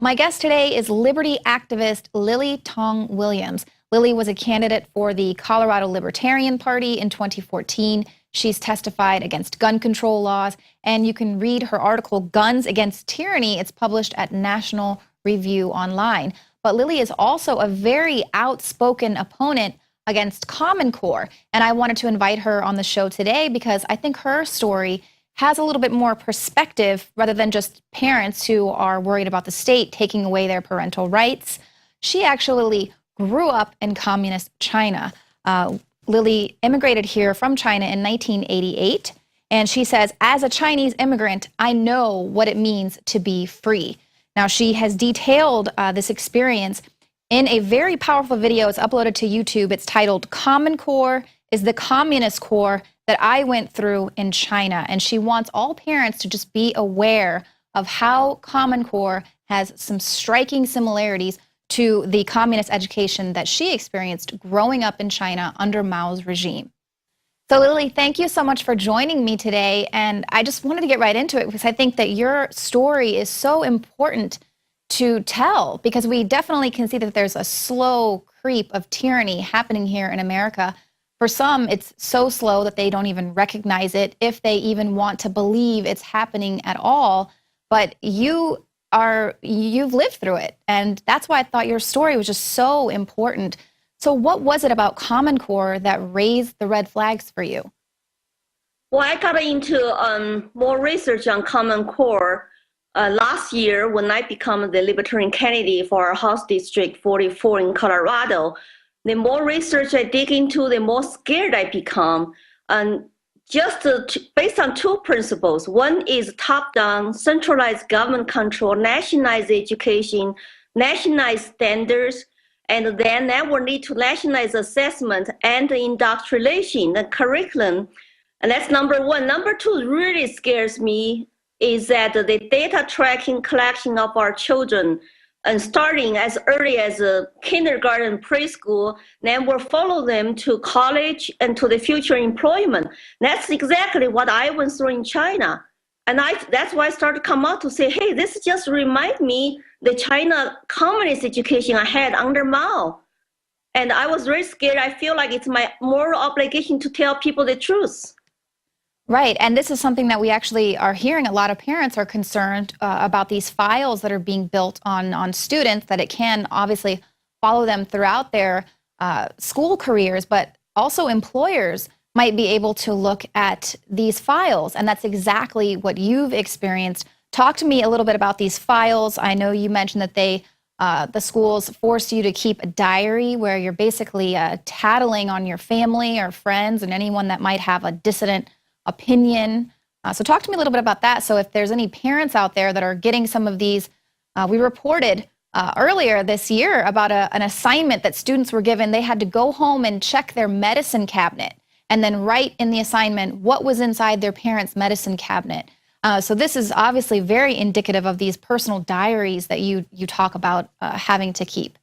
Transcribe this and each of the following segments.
My guest today is liberty activist Lilly Tang Williams. Lilly was a candidate for the Colorado Libertarian Party in 2014. She's testified against gun control laws, and you can read her article, Guns Against Tyranny. It's published at National Review Online. But Lilly is also a very outspoken opponent against Common Core, and I wanted to invite her on the show today because I think her story has a little bit more perspective rather than just parents who are worried about the state taking away their parental rights. She actually grew up in communist China. Lilly immigrated here from China in 1988, and she says, as a Chinese immigrant, I know what it means to be free. Now, she has detailed this experience in a very powerful video. It's uploaded to YouTube. It's titled, Common Core is the Communist Core that I went through in China. And she wants all parents to just be aware of how Common Core has some striking similarities to the communist education that she experienced growing up in China under Mao's regime. So Lilly, thank you so much for joining me today. And I just wanted to get right into it because I think that your story is so important to tell, because we definitely can see that there's a slow creep of tyranny happening here in America. For some, it's so slow that they don't even recognize it, if they even want to believe it's happening at all. But you've lived through it, and that's why I thought your story was just so important. So what was it about Common Core that raised the red flags for you? Well, I got into more research on Common Core last year when I became the Libertarian candidate for House District 44 in Colorado. The more research I dig into, the more scared I become. And just based on two principles. One is top-down, centralized government control, nationalized education, nationalized standards, and then that will lead to nationalized assessment and indoctrination, the curriculum. And that's number one. Number two really scares me is that the data tracking, collection of our children, and starting as early as kindergarten, preschool, then we'll follow them to college and to the future employment. That's exactly what I went through in China. And that's why I started to come out to say, hey, this just reminds me the China communist education I had under Mao. And I was very scared. I feel like it's my moral obligation to tell people the truth. Right, and this is something that we actually are hearing. A lot of parents are concerned about these files that are being built on students, that it can obviously follow them throughout their school careers, but also employers might be able to look at these files, and that's exactly what you've experienced. Talk to me a little bit about these files. I know you mentioned that the schools force you to keep a diary where you're basically tattling on your family or friends and anyone that might have a dissident opinion. So talk to me a little bit about that. So if there's any parents out there that are getting some of these, we reported earlier this year about an assignment that students were given. They had to go home and check their medicine cabinet and then write in the assignment what was inside their parents' medicine cabinet. So this is obviously very indicative of these personal diaries that you talk about having to keep.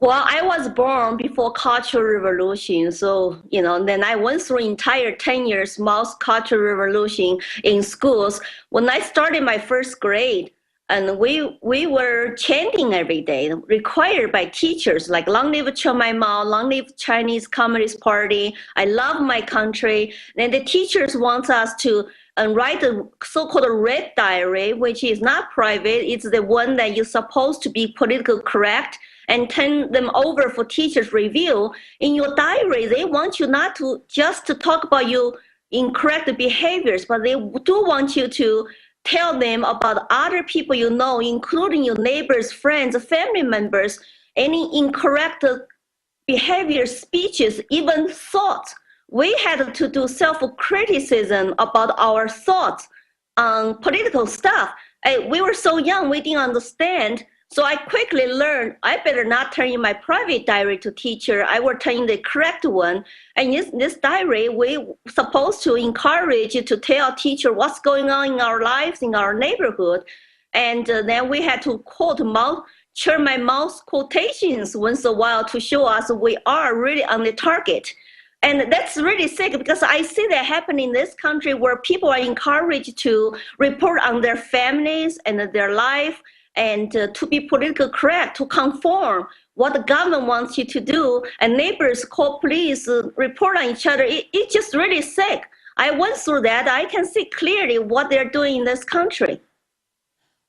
Well, I was born before Cultural Revolution, so, then I went through entire 10 years Mao's Cultural Revolution in schools. When I started my first grade, and we were chanting every day, required by teachers, like, long live Chairman Mao, long live Chinese Communist Party, I love my country. And the teachers want us to write a so-called red diary, which is not private, it's the one that you're supposed to be politically correct, and turn them over for teachers' review. In your diary, they want you not to just to talk about your incorrect behaviors, but they do want you to tell them about other people you know, including your neighbors, friends, family members, any incorrect behavior, speeches, even thoughts. We had to do self-criticism about our thoughts on political stuff. We were so young, we didn't understand. So I quickly learned I better not turn in my private diary to teacher. I will turn in the correct one. And this diary, we supposed to encourage you to tell teacher what's going on in our lives, in our neighborhood. And then we had to quote Chairman Mao's quotations once in a while to show us we are really on the target. And that's really sick because I see that happen in this country where people are encouraged to report on their families and their life and to be politically correct, to conform what the government wants you to do, and neighbors call police, report on each other. It's just really sick. I went through that. I can see clearly what they're doing in this country.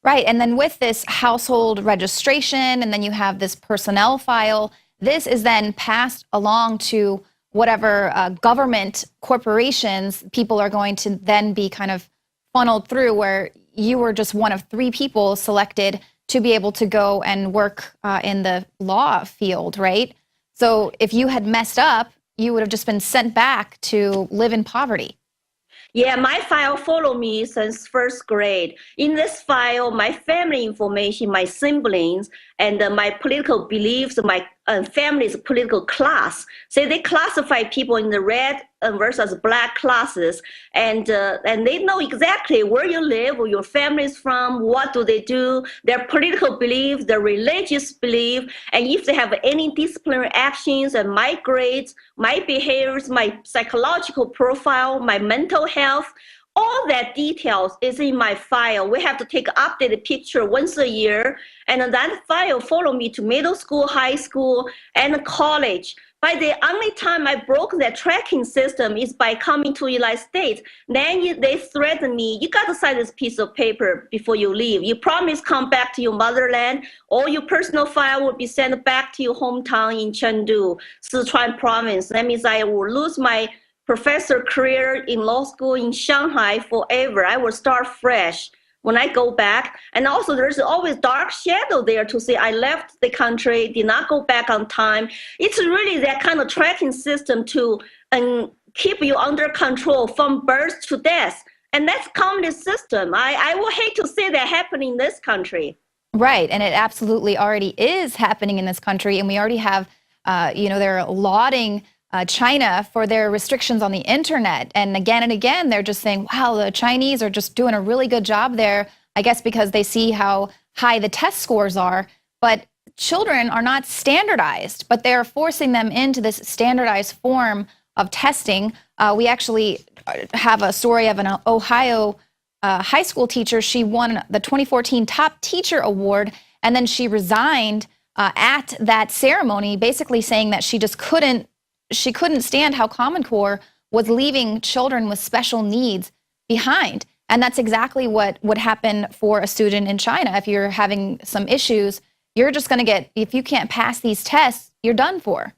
Right. And then with this household registration, and then you have this personnel file, this is then passed along to whatever government corporations people are going to then be kind of funneled through, where you were just one of 3 people selected to be able to go and work in the law field, right? So if you had messed up, you would have just been sent back to live in poverty. Yeah, my file followed me since first grade. In this file, my family information, my siblings, and my political beliefs, my family's political class. So they classify people in the red versus black classes, and they know exactly where you live, where your family is from, what do they do, their political beliefs, their religious belief, and if they have any disciplinary actions, and my grades, my behaviors, my psychological profile, my mental health. All that details is in my file. We have to take an updated picture once a year, and that file followed me to middle school, high school, and college. By the only time I broke that tracking system is by coming to the United States. Then they threatened me, you got to sign this piece of paper before you leave. You promise come back to your motherland, or your personal file will be sent back to your hometown in Chengdu, Sichuan province. That means I will lose my professor career in law school in Shanghai forever. I will start fresh when I go back. And also there's always dark shadow there to say I left the country, did not go back on time. It's really that kind of tracking system to keep you under control from birth to death. And that's communist system. I would hate to see that happening in this country. Right. And it absolutely already is happening in this country. And we already have, they're lauding China for their restrictions on the internet. And again, they're just saying, wow, the Chinese are just doing a really good job there, I guess because they see how high the test scores are. But children are not standardized, but they're forcing them into this standardized form of testing. We actually have a story of an Ohio high school teacher. She won the 2014 Top Teacher Award, and then she resigned at that ceremony, basically saying that she couldn't stand how Common Core was leaving children with special needs behind. And that's exactly what would happen for a student in China. If you're having some issues, you're just going to if you can't pass these tests, you're done for.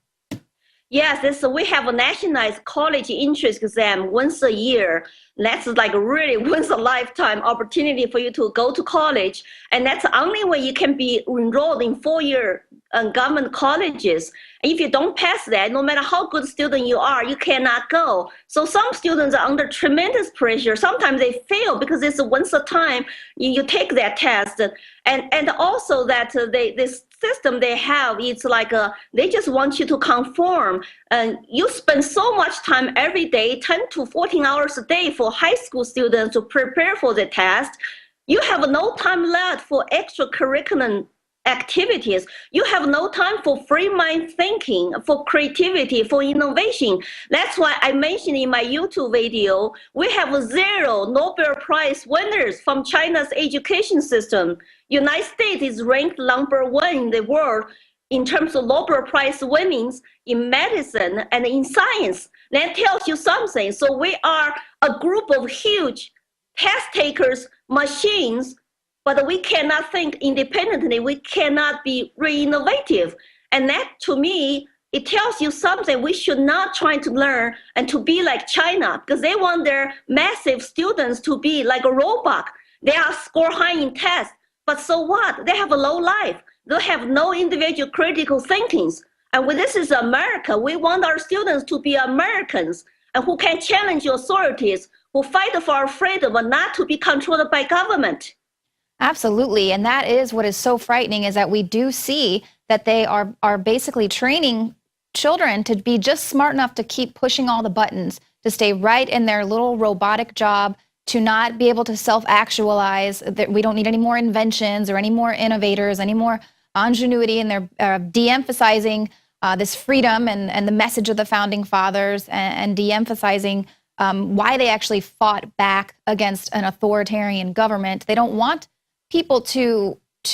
Yes, we have a nationalized college entrance exam once a year. That's like really once a lifetime opportunity for you to go to college. And that's the only way you can be enrolled in 4-year government colleges. If you don't pass that, no matter how good student you are, you cannot go. So some students are under tremendous pressure. Sometimes they fail because it's once a time you take that test. And also that this system they have, it's like they just want you to conform. And you spend so much time every day, 10 to 14 hours a day for high school students to prepare for the test. You have no time left for extracurricular activities. You have no time for free mind thinking, for creativity, for innovation. That's why I mentioned in my YouTube video, we have 0 Nobel Prize winners from China's education system. United States is ranked #1 in the world in terms of Nobel Prize winnings in medicine and in science. That tells you something. So we are a group of huge test takers, machines, but we cannot think independently. We cannot be re-innovative. And that, to me, it tells you something. We should not try to learn and to be like China, because they want their massive students to be like a robot. They are score high in tests, but so what? They have a low life. They have no individual critical thinkings. And when this is America, we want our students to be Americans and who can challenge authorities, who fight for our freedom, but not to be controlled by government. Absolutely. And that is what is so frightening, is that we do see that they are basically training children to be just smart enough to keep pushing all the buttons, to stay right in their little robotic job, to not be able to self-actualize, that we don't need any more inventions or any more innovators, any more ingenuity, and they're de-emphasizing this freedom and the message of the founding fathers, and de-emphasizing why they actually fought back against an authoritarian government. They don't want people to